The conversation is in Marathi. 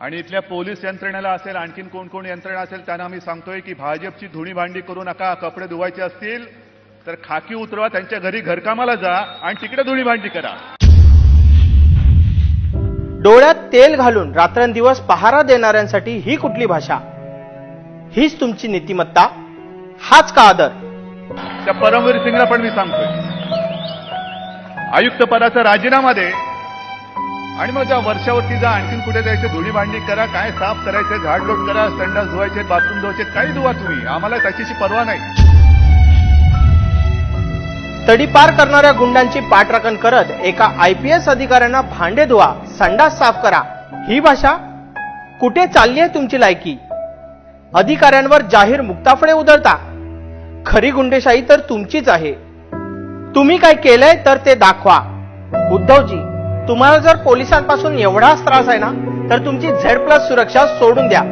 आणि इथल्या पोलीस यंत्रणेला असेल, आणखीन कोण कोण यंत्रणा असेल त्यांना आम्ही सांगतोय की भाजपची धुणी भांडी करू नका. कपडे धुवायचे असतील तर खाकी उतरवा, त्यांच्या घरी घरकामाला जा आणि तिकडे धुणी भांडी करा. डोळ्यात तेल घालून रात्रंदिवस पहारा देणाऱ्यांसाठी ही कुठली भाषा? हीच तुमची नीतिमत्ता? हाच का आदर? त्या परमवीर सिंगला पण मी सांगतोय, आयुक्त पदाचा राजीनामा दे आणि मग ज्या वर्षावरती जा, आणखीन कुठे जायचं धुणी भांडी करा, काय साफ करायचं, झाडलोट करा, संडास धुवायचे, बाथरूम धुवायचे, काही धुवा तुम्ही, आम्हाला त्याच्याशी पर्वा नाही. तडीपार करणाऱ्या गुंडांची पाठराखण करत एका IPS अधिकाऱ्यांना भांडे धुवा, संडास साफ करा, ही भाषा? कुठे चालली आहे तुमची लायकी? अधिकाऱ्यांवर जाहीर मुक्ताफळे उधळता. खरी गुंडेशाही तर तुमचीच आहे. तुम्ही काय केलंय तर ते दाखवा. उद्धवजी, तुम्हाला जर पोलिसांपासून एवढाच त्रास आहे ना, तर तुमची Z+ सुरक्षा सोडून द्या.